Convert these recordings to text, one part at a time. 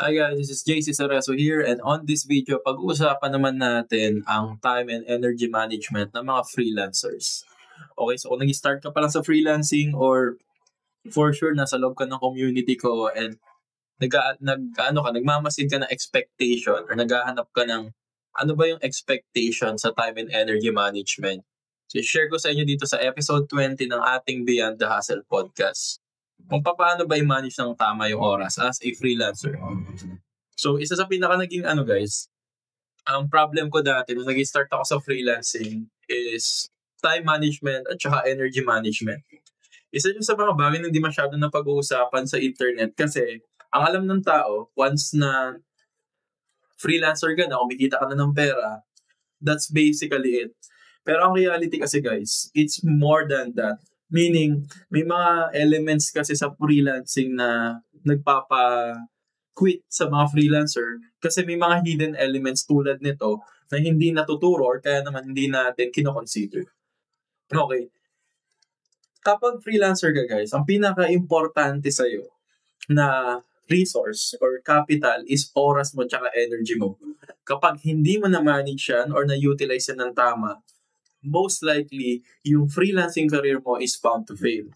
Hi guys, this is JC Sareso here, and on this video, pag-uusapan naman natin ang time and energy management ng mga freelancers. Okay, so kung nag-start ka pa lang sa freelancing or for sure nasa loob ka ng community ko and nagmamasid ka ng expectation or naghahanap ka ng ano ba yung expectation sa time and energy management. So share ko sa inyo dito sa episode 20 ng ating Beyond the Hustle podcast kung paano ba i-manage ng tama yung oras as a freelancer. So, isa sa pinaka naging guys, ang problem ko dati nung nag-start ako sa freelancing is time management at saka energy management. Isa yun sa mga bagay na hindi masyado na pag-uusapan sa internet kasi ang alam ng tao, once na freelancer ka na, kumikita ka na ng pera, that's basically it. Pero ang reality kasi guys, it's more than that. Meaning, may mga elements kasi sa freelancing na nagpapa-quit sa mga freelancer kasi may mga hidden elements tulad nito na hindi natuturo or kaya naman hindi natin kinoconsider. Okay. Kapag freelancer ka guys, ang pinaka-importante sa'yo na resource or capital is oras mo tsaka energy mo. Kapag hindi mo na-manage yan or na-utilize yan ng tama, most likely, yung freelancing career mo is bound to fail.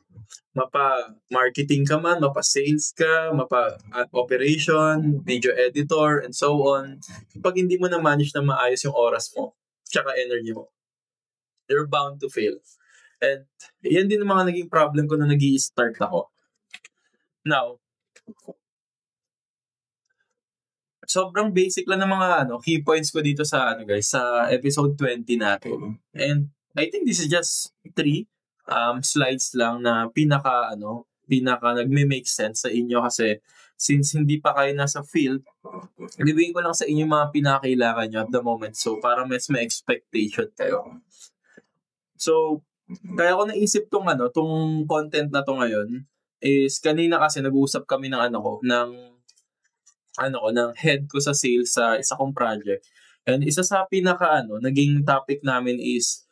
Mapa-marketing ka man, mapa-sales ka, mapa-operation, video editor, and so on. Kapag hindi mo na-manage na maayos yung oras mo, tsaka energy mo, you're bound to fail. And yan din ang mga naging problem ko na nag-i-start ako. Now, sobrang basic lang ng mga key points ko dito sa guys sa episode 20 natin. And I think this is just 3 slides lang na pinaka nagme-make sense sa inyo kasi since hindi pa kayo nasa field, ibigay ko lang sa inyo mga pinakailangan nyo at the moment. So para mas may expectation kayo. So kaya ko naisip tong content na to ngayon is kanina kasi nag-uusap kami ng ng head ko sa sales sa isa kong project. And isa sa naging topic namin is,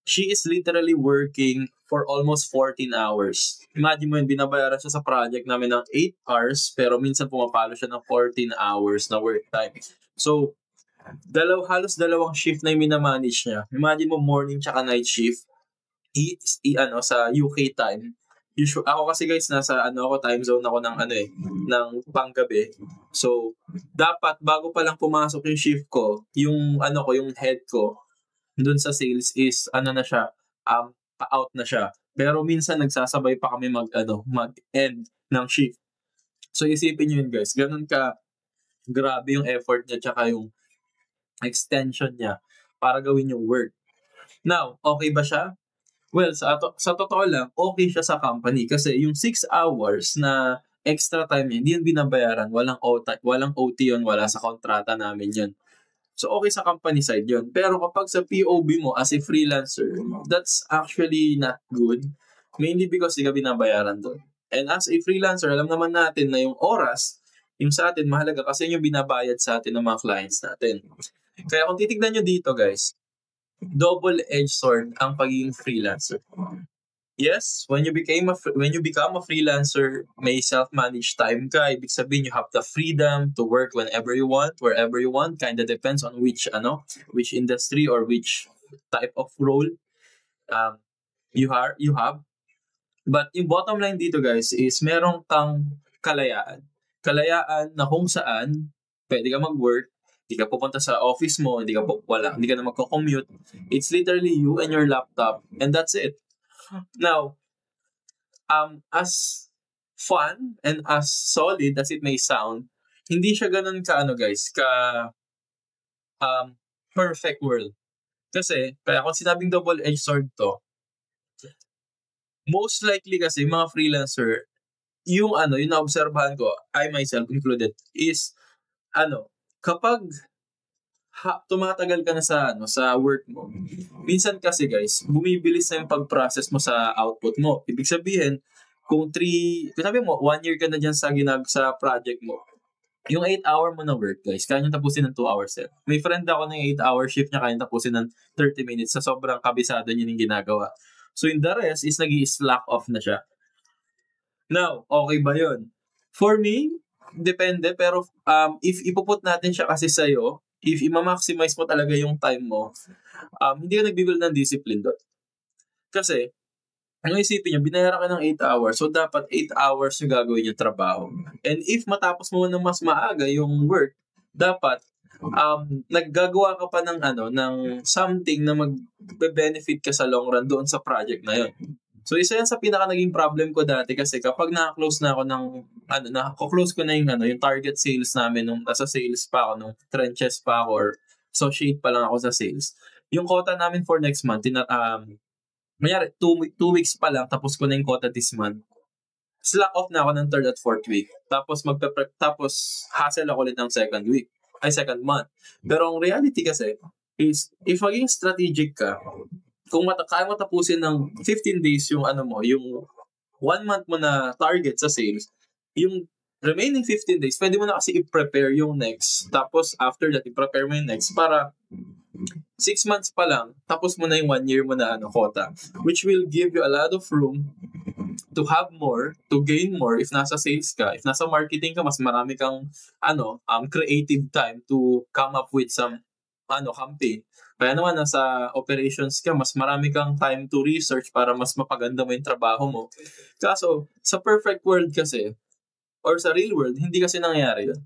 she is literally working for almost 14 hours. Imagine mo yun, binabayaran siya sa project namin ng 8 hours, pero minsan pumapalo siya ng 14 hours na work time. So, halos dalawang shift na yung minamanage niya. Imagine mo morning tsaka night shift, sa UK time. Ako kasi guys, nasa time zone ako ng panggabi. So, dapat bago pa lang pumasok yung shift ko, yung head ko dun sa sales is pa-out na siya. Pero minsan nagsasabay pa kami mag-end ng shift. So, isipin niyo yun guys, ganun ka grabe yung effort niya tsaka yung extension niya para gawin yung work. Now, okay ba siya? Well, sa totoo lang, okay siya sa company kasi yung 6 hours na extra time niya, hindi yun binabayaran. Walang OT yun, wala sa kontrata namin yun. So, okay sa company side yun. Pero kapag sa POB mo as a freelancer, that's actually not good. Mainly because hindi ka binabayaran doon. And as a freelancer, alam naman natin na yung oras, yung sa atin mahalaga kasi yung binabayad sa atin ng mga clients natin. Kaya kung titignan nyo dito guys, double-edged sword ang pagiging freelancer. Yes, when you become a freelancer, may self-managed time ka. Ibig sabihin, you have the freedom to work whenever you want, wherever you want. Kinda depends on which industry or which type of role you have. But yung bottom line dito guys is meron kang kalayaan. Kalayaan na kung saan pwede ka mag-work. Hindi ka pupunta sa office mo, hindi ka na magko-commute. It's literally you and your laptop, and that's it. Now, as fun and as solid as it may sound, hindi siya ganun ka perfect world. Kasi, kaya kung sinabing double-edged sword to, most likely kasi mga freelancer, yung naobserbahan ko, I myself included, is kapag tumatagal ka na sa work mo, minsan kasi guys, bumibilis na yung pag-process mo sa output mo. Ibig sabihin, kung 1 year ka na dyan sa project mo, yung 8-hour mo na work guys, kaya nyo tapusin ng 2 hours. May friend ako na yung 8-hour shift niya, kaya tapusin ng 30 minutes sa sobrang kabisado niya yung ginagawa. So in the rest is nag-i-slack off na siya. Now, okay ba yun? For me, depende, pero if ipuput natin siya kasi sa'yo, if i-maximize mo talaga yung time mo, hindi ka nagbibuild ng discipline doon. Kasi, ang isipin nyo, binayaran ka ng 8 hours, so dapat 8 hours yung gagawin yung trabaho. And if matapos mo ng mas maaga yung work, dapat naggagawa ka pa ng ng something na magbe-benefit ka sa long run doon sa project na yun. So isa yan sa pinaka naging problem ko dati kasi kapag na-close na ako ng na-close ko na yung target sales namin nung nasa sales pa ako, nung trenches pa ako or associate pa lang ako sa sales. Yung quota namin for next month, mayari, 2 weeks pa lang, tapos ko na yung quota this month. Slack off na ako ng 3rd at 4th week. Tapos tapos hustle ako ulit ng second month. Pero ang reality kasi is, if maging strategic ka, kung kaya mo tapusin ng 15 days yung yung 1 month mo na target sa sales, yung remaining 15 days, pwede mo na kasi i-prepare yung next. Tapos after that, i-prepare mo yung next para 6 months pa lang, tapos mo na yung 1 year mo na quota. Which will give you a lot of room to have more, to gain more if nasa sales ka. If nasa marketing ka, mas marami kang creative time to come up with some campaign. Kaya naman nasa operations ka, mas marami kang time to research para mas mapaganda mo yung trabaho mo. Kaso, sa perfect world kasi, or sa real world, hindi kasi nangyayari yun.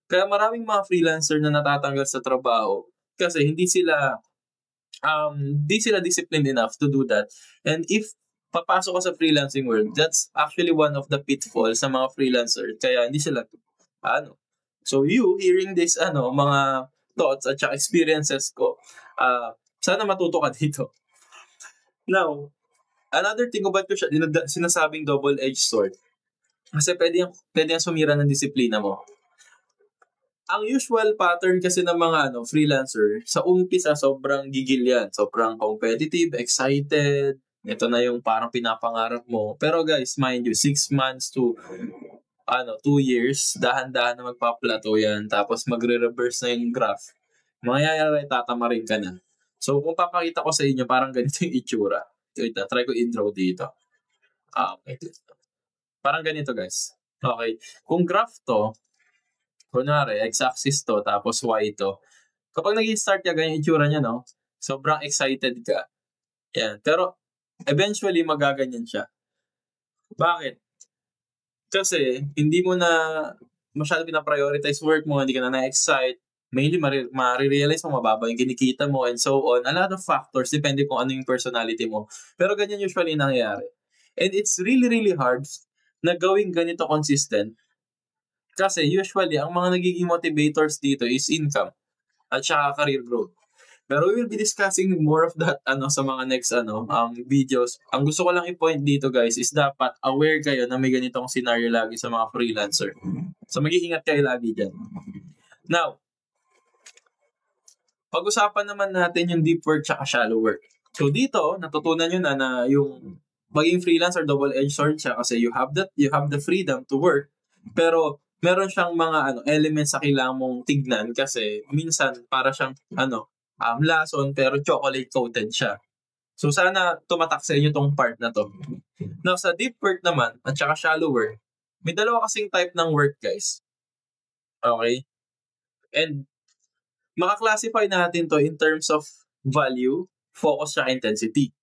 Kaya maraming mga freelancer na natatanggal sa trabaho kasi hindi sila disciplined enough to do that. And if papasok ka sa freelancing world, that's actually one of the pitfalls sa mga freelancer. Kaya hindi sila So you hearing this mga thoughts at saka experiences ko, sana matuto ka dito. Now, another thing about ko siya, sinasabing double-edged sword. Kasi pwede yung sumira ng disiplina mo. Ang usual pattern kasi ng mga freelancer, sa umpisa sobrang gigil yan. Sobrang competitive, excited. Ito na yung parang pinapangarap mo. Pero guys, mind you, 6 months to 2 years, dahan-dahan na magpa-plateau yan. Tapos magre-reverse na yung graph. Mangyayari, tatamarin ka na. So kung papakita ko sa inyo, parang ganito yung itsura. Wait, try ko intro dito. Parang ganito guys. Okay. Kung graph to, kunwari, x-axis to, tapos y to. Kapag nag-start ka, ganyan itsura niya, no? Sobrang excited ka. Yan. Pero, eventually, magaganyan siya. Bakit? Kasi, hindi mo na masyado pina-prioritize work mo, hindi ka na na-excite. Mainly, marirealize mo, mababa yung kinikita mo, and so on. A lot of factors, depende kung ano yung personality mo. Pero ganyan usually nangyayari. And it's really, really hard na gawing ganito consistent. Kasi usually, ang mga nagiging motivators dito is income at saka career growth. Pero we will be discussing more of that sa mga next videos. Ang gusto ko lang i-point dito guys is dapat aware kayo na may ganitong scenario lagi sa mga freelancer. So mag-iingat kayo lagi dyan. Now, pag-usapan naman natin yung deep work at shallow work. So dito, natutunan nyo na yung maging freelancer double-edged sword siya kasi you have the freedom to work. Pero meron siyang mga elements sa kailangan mong tignan kasi minsan para siyang lason pero chocolate coated siya. So sana tumatak sa inyo tong part na to. Now sa deep work naman at saka shallow work, may dalawa kasing type ng work guys. Okay? And maka-classify natin to in terms of value, focus at intensity.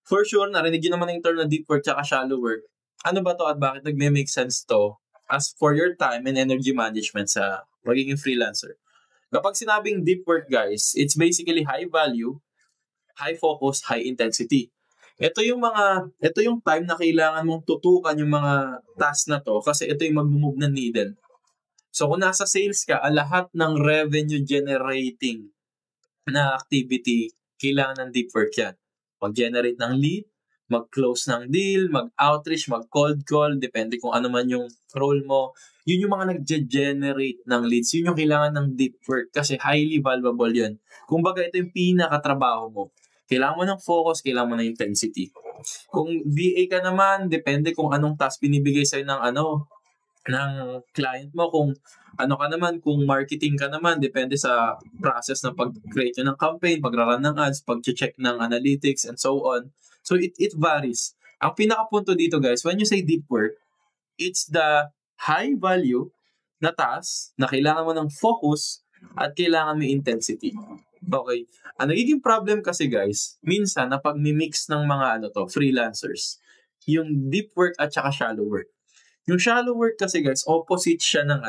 For sure, narinig yun naman yung term na deep work at shallow work. Ano ba to at bakit nagme-make sense to as for your time and energy management sa magiging freelancer? Kapag sinabing deep work, guys, it's basically high value, high focus, high intensity. Ito yung time na kailangan mong tutukan yung mga task na to kasi ito yung mag-move na needle. So kung nasa sales ka, lahat ng revenue generating na activity, kailangan ng deep work yan. Mag-generate ng lead, mag-close ng deal, mag-outreach, mag-cold call, depende kung ano man yung role mo. Yun yung mga nag-generate ng leads. Yun yung kailangan ng deep work kasi highly valuable yun. Kumbaga, ito yung pinakatrabaho mo. Kailangan mo ng focus, kailangan mo ng intensity. Kung VA ka naman, depende kung anong task binibigay sa'yo ng client mo. Kung ka naman, kung marketing ka naman, depende sa process ng pag-create ng campaign, pag-run ng ads, pag-check ng analytics, and so on. So, it varies. Ang pinakapunto dito, guys, when you say deep work, it's the high value, na task na kailangan mo ng focus at kailangan mo intensity. Okay. Ang nagiging problem kasi guys, minsan na pag mix ng mga freelancers, yung deep work at saka shallow work. Yung shallow work kasi guys, opposite siya ng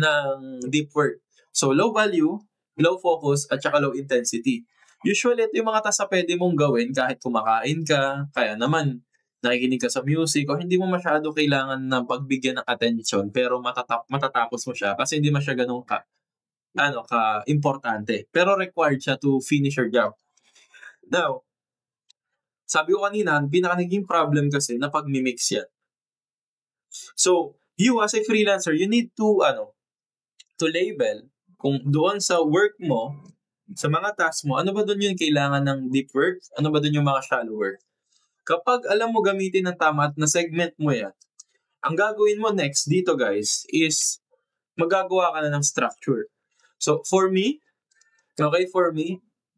ng deep work. So low value, low focus at saka low intensity. Usually ito yung mga task na pwede mong gawin kahit kumakain ka, kaya naman nakikinig ka sa music o hindi mo masyado kailangan ng pagbigyan ng attention pero matatapos mo siya kasi hindi siya ganun importante. Pero required siya to finish your job. Now, sabi ko kanina, pinaka naging problem kasi na pag-mix yan. So, you as a freelancer, you need to label kung doon sa work mo, sa mga tasks mo, ano ba doon yung kailangan ng deep work? Ano ba doon yung mga shallow work? Kapag alam mo gamitin ng tama at na-segment mo yan, ang gagawin mo next dito guys is magagawa ka na ng structure. So, for me,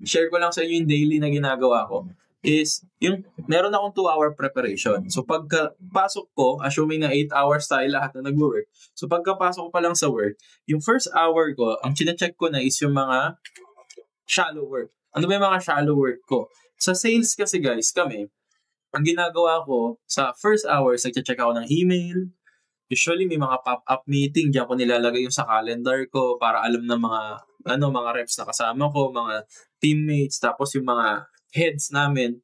share ko lang sa inyo yung daily na ginagawa ko is yung meron akong 2-hour preparation. So, pagkapasok ko, assuming na 8 hours tayo lahat na nag-work. So, pagkapasok ko pa lang sa work, yung first hour ko, ang chinecheck ko na is yung mga shallow work. Ano ba yung mga shallow work ko? Sa sales kasi guys, kami, ang ginagawa ko, sa first hours, nag-check ako ng email. Usually, may mga pop-up meeting. Diyan ko nilalagay yung sa calendar ko para alam ng mga reps na kasama ko, mga teammates, tapos yung mga heads namin.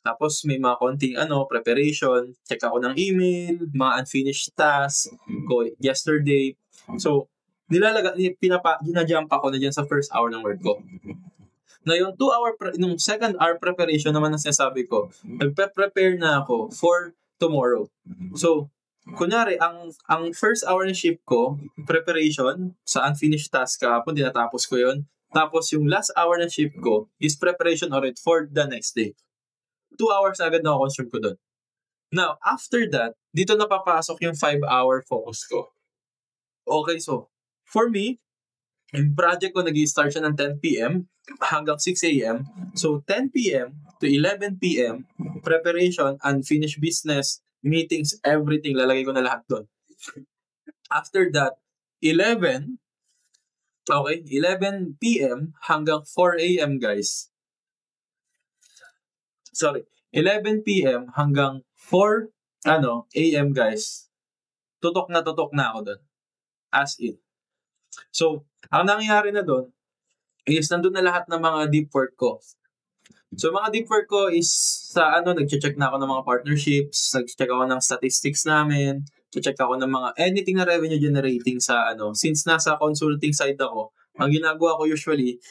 Tapos, may mga konting preparation. Check ako ng email, mga unfinished tasks ko yesterday. So, ginajump ako na dyan sa first hour ng work ko. Na yung yung second hour preparation naman na sinasabi ko, nagpe-prepare na ako for tomorrow. So, kunyari, ang first hour ng shift ko, preparation sa unfinished task kahapon, dinatapos ko yon. Tapos yung last hour ng shift ko is preparation already for the next day. 2 hours agad na consume ko doon. Now, after that, dito napapasok yung 5-hour focus ko. Okay, so, for me, yung project ko nag-i-start siya ng 10 p.m. hanggang 6 a.m. So, 10 p.m. to 11 p.m. preparation, unfinished business, meetings, everything, lalagay ko na lahat doon. After that, 11 p.m. hanggang 4 a.m. guys. 11 p.m. hanggang 4 a.m. guys. Tutok na ako doon. As in. So, ang nangyayari na doon is nandun na lahat ng mga deep work ko. So, mga deep work ko is sa nag-check na ako ng mga partnerships, nag-check ako ng statistics namin, check ako ng mga anything na revenue generating sa since nasa consulting side ako, ang ginagawa ko usually,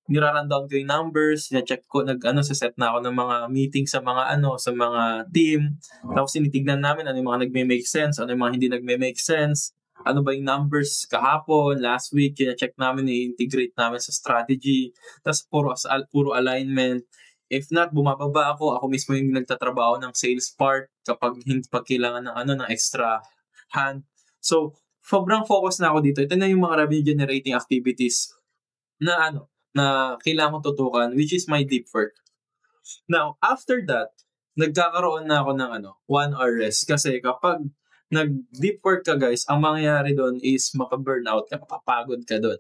nira-rundown ko yung numbers, na-check ko, set na ako ng mga meetings sa mga sa mga team, tapos tinitignan namin ano yung mga nagme-make sense, ano yung mga hindi nagme-make sense, ano ba yung numbers kahapon, last week, kina-check namin, i-integrate namin sa strategy, tapos puro alignment. If not, bumababa ako mismo yung nagtatrabaho ng sales part kapag kailangan ng extra hand. So, sobrang focus na ako dito. Ito na yung mga revenue generating activities na na kailangan kong tutukan, which is my deep work. Now, after that, nagkakaroon na ako ng 1 hour rest kasi kapag nag-deep work ka guys, ang mangyayari doon is maka-burnout ka, mapapagod ka doon.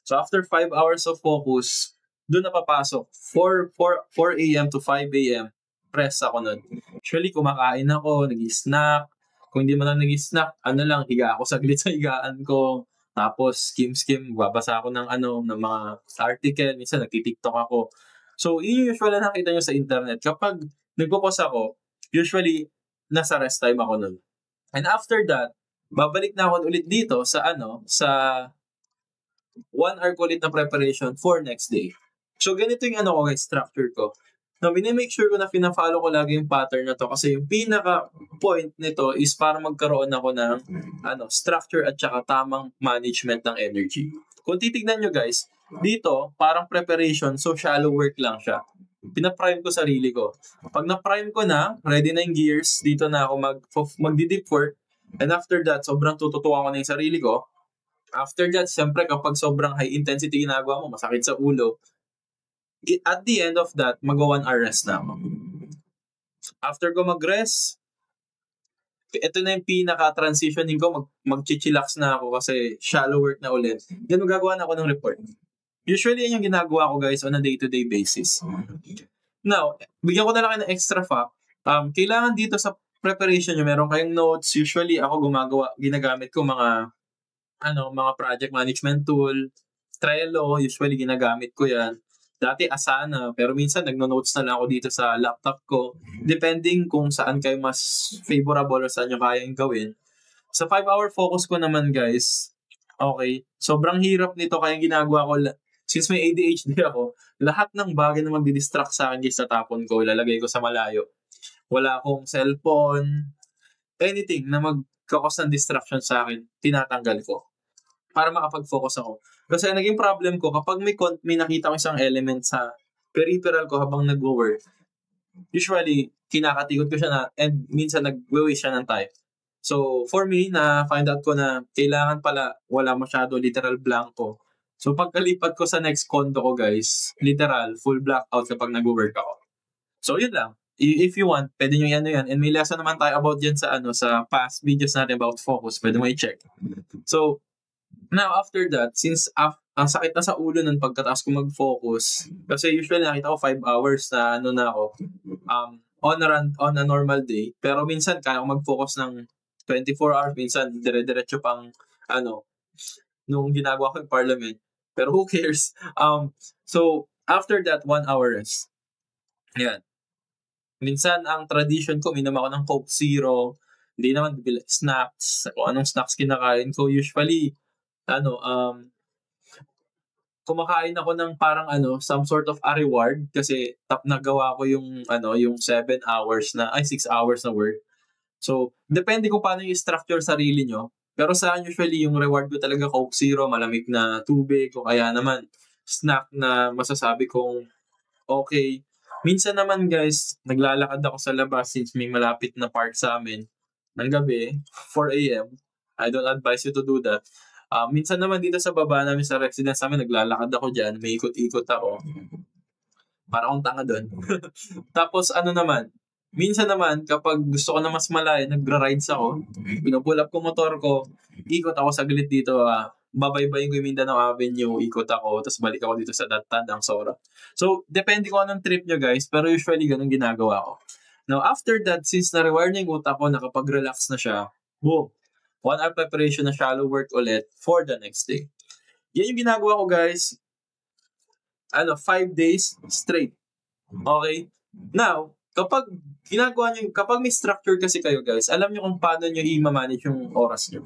So after 5 hours of focus, doon na papasok. 4 a.m. to 5 a.m. Press ako nun. Actually, kumakain ako, nag-snack. Kung hindi man lang nag-snack, higa ako saglit sa higaan ko. Tapos, skim, babasa ako ng mga article. Minsan, nagtitiktok ako. So, yun yung usual na nakita nyo sa internet. Kapag nagpo-pause ako, usually, nasa rest time ako nun. And after that, babalik na ako ulit dito sa 1 hour ko ulit na preparation for next day. So, ganito yung guys, structure ko. Now, minimake sure ko na pina-follow ko lagi yung pattern na to kasi yung pinaka-point nito is para magkaroon ako ng structure at saka tamang management ng energy. Kung titignan nyo guys, dito, parang preparation, so shallow work lang siya. Pina-prime ko sarili ko. Pag na-prime ko na, ready na yung gears, dito na ako mag-deep work. And after that, sobrang tututukan ko na yung sarili ko. After that, siyempre kapag sobrang high intensity ginagawa mo, masakit sa ulo, at the end of that, mag-1 hour rest na ako. After ko mag-rest, ito na yung pinaka-transitioning ko, mag-chillax na ako kasi shallow work na ulit. Then magagawa na ako ng report. Usually, yan yung ginagawa ko guys on a day-to-day basis. Now, bigyan ko na lang kayo ng extra fact. Kailangan dito sa preparation nyo, meron kayong notes. Usually, ako ginagamit ko mga project management tool. Trello, usually ginagamit ko yan. Dati Asana, pero minsan nagno-notes na lang ako dito sa laptop ko. Depending kung saan kayo mas favorable o saan nyo kayang gawin. Sa 5-hour focus ko naman guys, okay, sobrang hirap nito kaya ginagawa ko. Since may ADHD ako, lahat ng bagay na magdi-distract sa akin guys, natapon ko, ilalagay ko sa malayo. Wala akong cellphone, anything na magkakos ng distraction sa akin, tinatanggal ko para makapag-focus ako. Kasi naging problem ko, kapag may nakita ko isang element sa peripheral ko habang nag-work, usually, kinakatikot ko siya na, and minsan nag-waste siya ng time. So, for me, na-find out ko na kailangan pala wala masyado literal blanco. So, pagkalipat ko sa next condo ko, guys, literal, full blackout kapag nag-work ako. So, yun lang. If you want, pwede nyo yan. And may lesson naman tayo about yan sa past videos natin about focus. Pwede mo i-check. So, now, after that, since ang sakit na sa ulo ng pagkataas ko mag-focus, kasi usually nakita ko 5 hours na na ako, on a normal day. Pero minsan, kaya ko mag-focus ng 24 hours. Minsan, dire-diretso pang, nung ginagawa ko yung parliament. Pero who cares? So, after that, 1 hour rest. Yan. Minsan, ang tradition ko, minom ako ng Coke Zero. Hindi naman bibili snacks. Kung anong snacks kinakain ko. Usually, kumakain ako ng parang some sort of a reward kasi nagawa ko yung 6 hours na work. So, depende kung paano yung structure sarili nyo. Pero sa akin, usually, yung reward ko talaga Coke Zero, malamig na tubig, o kaya naman snack na masasabi kong okay. Minsan naman, guys, naglalakad ako sa labas since may malapit na park sa amin ng gabi, 4 a.m. I don't advise you to do that. Minsan naman dito sa baba namin sa residence namin, naglalakad ako dyan, may ikot-ikot ako. Para akong tanga doon. Tapos minsan naman, kapag gusto ko na mas malayo, nagra-rides ako. Pinupull up ko motor ko, ikot ako saglit dito, babaybayin ko yung Mindanao Avenue, ikot ako, tapos balik ako dito sa Tandang Sora. So, depende kung anong trip nyo guys, pero usually ganun ginagawa ko. Now, after that, since na-rewire na yung utak ko, nakapag-relax na siya, boom, 1 hour preparation na shallow work ulit for the next day. Yan yung ginagawa ko guys, 5 days straight. Okay? Now, kapag may structure kasi kayo guys, alam nyo kung paano nyo i-manage yung oras nyo.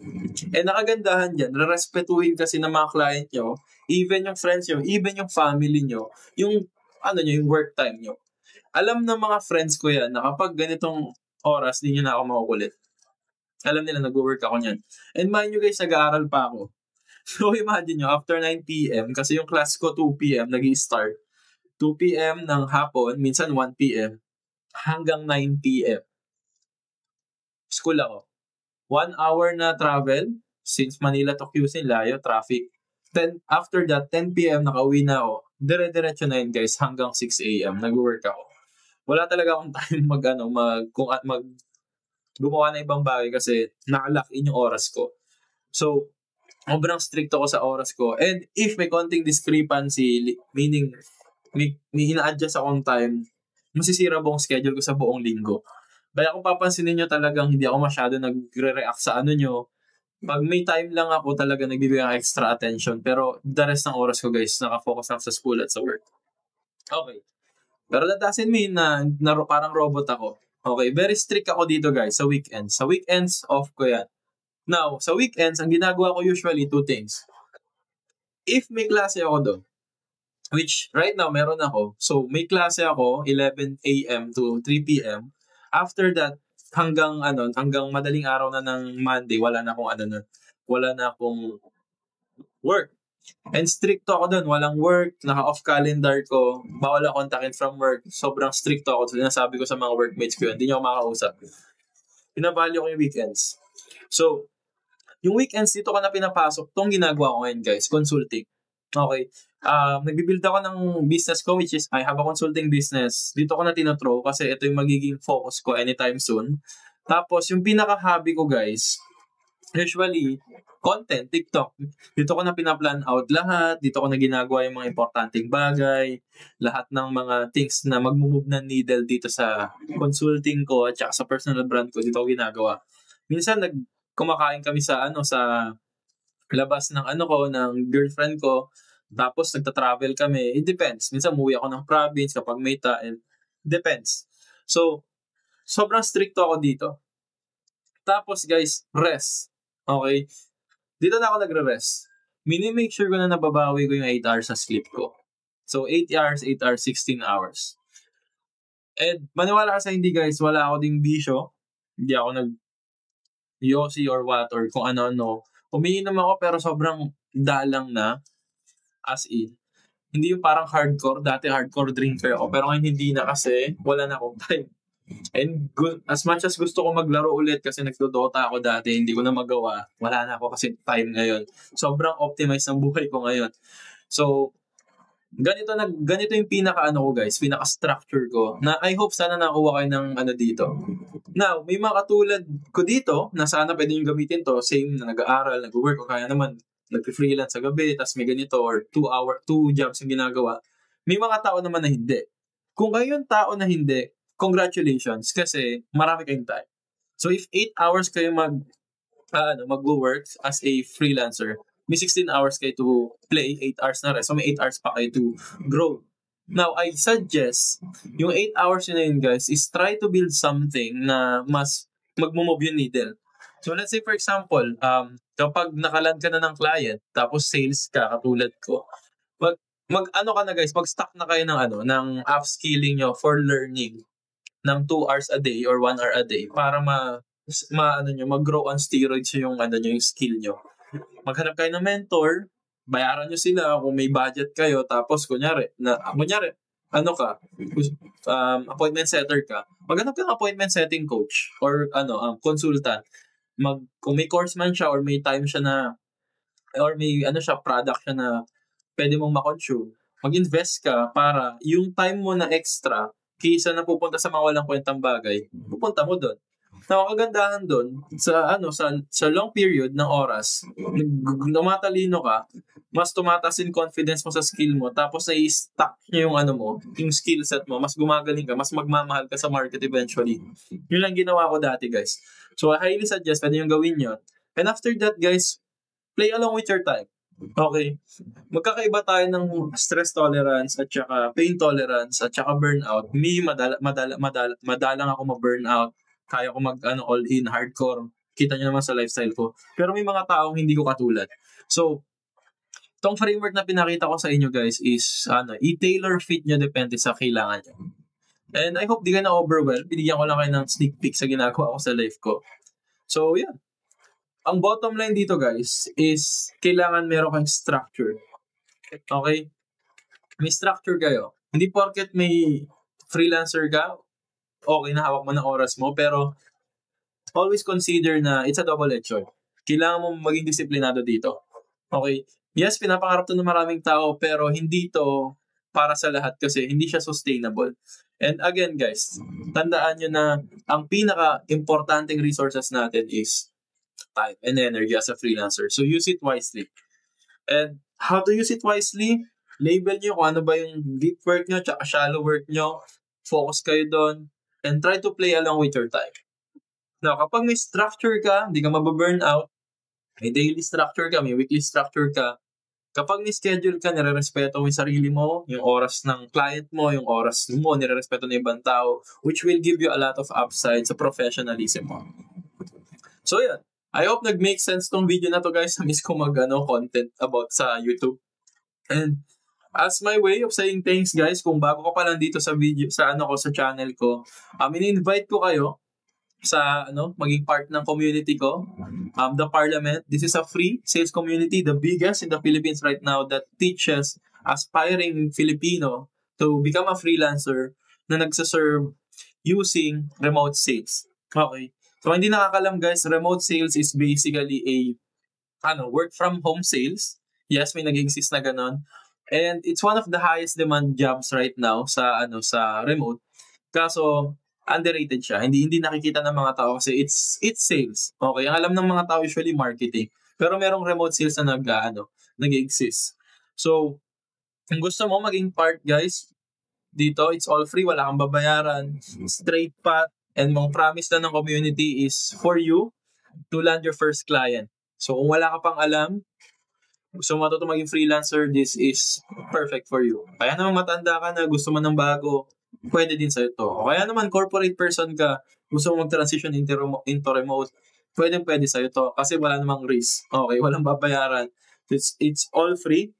And nakagandahan dyan, respetuhin kasi ng mga client nyo, even yung friends nyo, even yung family nyo, yung work time nyo. Alam ng mga friends ko yan na kapag ganitong oras, di nyo na ako makukulit. Alam nila, nag-work ako niyan. And mind nyo guys, nag-aaral pa ako. So imagine nyo, after 9 p.m., kasi yung class ko 2 p.m. nag-i-start. 2 p.m. ng hapon, minsan 1 p.m. hanggang 9 p.m. School ako. 1 hour na travel, since Manila to QC, layo, traffic. Then, after that, 10 p.m. nakauwi na ako. Dire-diretso na yun guys, hanggang 6 a.m. nag-work ako. Wala talaga akong time gumawa ng ibang bagay kasi nakalock in yung oras ko. So, sobrang strict ako sa oras ko. And if may konting discrepancy, meaning may ina-adjust akong time, masisira buong schedule ko sa buong linggo. Kaya kung papansinin nyo talagang hindi ako masyado nagre-react sa nyo, pag may time lang ako talaga nagbibigay ng extra attention. Pero the rest ng oras ko guys, nakafocus lang sa school at sa work. Okay. Pero that doesn't mean na parang robot ako. Okay, very strict ako dito guys sa weekends. Sa weekends, off ko yan. Now, sa weekends, ang ginagawa ko usually 2 things. If may klase ako doon, which right now meron ako. So, may klase ako 11 a.m. to 3 p.m. After that, hanggang madaling araw na ng Monday, wala na akong work. And stricto ako doon, walang work, naka-off calendar ko, bawal ako kontakin from work, sobrang stricto ako. So, sinasabi ko sa mga workmates ko yun, hindi nyo ako makausap. Pinavalue ko yung weekends. So, yung weekends, dito ko na pinapasok, itong ginagawa ko ngayon guys, consulting. Okay. Nagbibuild ako ng business ko, which is, I have a consulting business. Dito ko na tinothrow kasi ito yung magiging focus ko anytime soon. Tapos, yung pinaka-hobby ko guys, usually, content, TikTok. Dito ko na pinaplan out lahat. Dito ko na ginagawa yung mga importanteng bagay. Lahat ng mga things na mag-move ng needle dito sa consulting ko at saka sa personal brand ko. Dito ko ginagawa. Minsan, kumakain kami sa sa labas ng ng girlfriend ko. Tapos, nagta-travel kami. It depends. Minsan, umuwi ako ng province kapag may time. Depends. So, sobrang stricto ako dito. Tapos, guys, rest. Okay? Dito na ako nagre-rest. Mini-make sure ko na nababawi ko yung 8 hours sa sleep ko. So, 8 hours, 8 hours, 16 hours. And, maniwala ka sa hindi guys, wala ako ding bisyo. Hindi ako nag-yossi or what, or kung ano-ano. Umiinom ako pero sobrang dalang na. As in. Hindi yung parang hardcore. Dati hardcore drinker ako. Pero ngayon hindi na kasi wala na akong time. And as much as gusto ko maglaro ulit kasi nagdodota ako dati, hindi ko na magawa. Wala na ako kasi time ngayon. Sobrang optimized ang buhay ko ngayon. So, ganito yung pinaka-ano ko guys, pinaka-structure ko na I hope sana nakuha kayo ng dito. Now, may mga katulad ko dito na sana pwede yung gamitin to, same na nag-aaral, nag-work o kaya naman nag-freelance sa gabi, tas may ganito or 2 jobs yung ginagawa. May mga tao naman na hindi. Kung kayo yung tao na hindi, congratulations kasi marami kayong time. So if 8 hours kayo mag-work as a freelancer, may 16 hours kayo to play, 8 hours na rest. So may 8 hours pa kayo to grow. Now, I suggest, yung 8 hours na yun guys, is try to build something na mas mag-move yung needle. So let's say for example, kapag nakaland ka na ng client, tapos sales ka, katulad ko, mag-ano ka na guys, mag-stock na kayo ng upskilling nyo for learning ng 2 hours a day or 1 hour a day para mag-grow on steroids yung yung skill nyo. Maghanap kayo ng mentor, bayaran nyo sila kung may budget kayo, tapos kunyari appointment setter ka, maghanap ka ng appointment setting coach or consultant. Kung may course man siya or may time siya na or may product siya na pwede mong ma-consume, mag-invest ka para yung time mo na extra kaysa na pupunta sa mga walang kwentang bagay, pupunta mo doon. Now, ang kagandahan doon, sa long period ng oras, tumatalino ka, mas tumataas yung confidence mo sa skill mo, tapos na-stack niya yung skill set mo, mas gumagaling ka, mas magmamahal ka sa market eventually. Yun lang ginawa ko dati, guys. So, I highly suggest, pwede yung gawin yun. And after that, guys, play along with your time. Okay. Magkakaiba tayo ng stress tolerance at saka pain tolerance at saka burnout. Madalang ako ma-burnout. Kaya ko all in hardcore. Kita niyo naman sa lifestyle ko. Pero may mga taong hindi ko katulad. So, tong framework na pinakita ko sa inyo guys is i-tailor fit nyo depende sa kailangan nyo. And I hope di kayo na-overwhelm. Binigyan ko lang kayo ng sneak peek sa ginagawa ko sa life ko. So, yeah. Ang bottom line dito guys is kailangan meron kang structure. Okay? May structure kayo. Hindi porket may freelancer ka, okay na hawak mo ng oras mo, pero always consider na it's a double-edged sword. Kailangan mo maging disiplinado dito. Okay? Yes, pinapangarap to ng maraming tao, pero hindi to para sa lahat kasi hindi siya sustainable. And again guys, tandaan nyo na ang pinaka-importanting resources natin is time and energy as a freelancer. So use it wisely. And how to use it wisely? Label nyo kung ano ba yung deep work nyo tsaka shallow work nyo. Focus kayo doon. And try to play along with your time. Now, kapag may structure ka, hindi ka mababurn out, may daily structure ka, may weekly structure ka, kapag may schedule ka, nire-respeto mo yung sarili mo, yung oras ng client mo, yung oras mo, nire-respeto ng ibang tao, which will give you a lot of upside sa professionalism mo. So, yan. I hope nag-make sense tong video na to guys. Miss ko content about sa YouTube. And as my way of saying thanks guys, kung bago ka pa lang dito sa video, sa channel ko, in-invite ko kayo sa maging part ng community ko, the Parliament. This is a free sales community, the biggest in the Philippines right now that teaches aspiring Filipino to become a freelancer na nagsaserve using remote sales. Okay. So, hindi nakakalam guys, remote sales is basically a work from home sales. Yes, may nag-exist na ganon. And it's one of the highest demand jobs right now sa remote. Kaso, underrated siya. Hindi nakikita ng mga tao kasi it's sales. Okay, ang alam ng mga tao usually marketing. Pero merong remote sales na nag-exist. So, kung gusto mo maging part, guys, dito, it's all free, wala kang babayaran, straight path, and mong promise na ng community is for you to land your first client. So, kung wala ka pang alam, gusto mo matuto maging freelancer, this is perfect for you. Kaya naman matanda ka na, gusto mo ng bago, pwede din sa'yo to. O kaya naman corporate person ka, gusto mo mag-transition into remote, pwede sa'yo to. Kasi wala namang risk. Okay, walang babayaran. It's all free.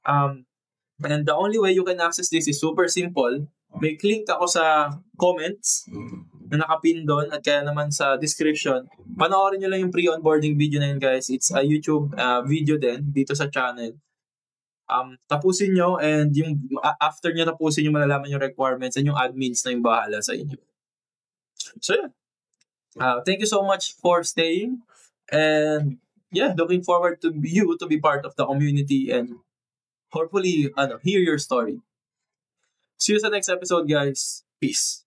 And the only way you can access this is super simple. May link ako sa comments na nakapin doon at kaya naman sa description. Panoorin nyo lang yung pre-onboarding video na yun, guys. It's a YouTube video din dito sa channel. Tapusin nyo and yung after nyo tapusin nyo malalaman yung requirements and yung admins na yung bahala sa inyo. So yeah. Thank you so much for staying and yeah, looking forward to you to be part of the community and hopefully hear your story. See you sa next episode, guys. Peace.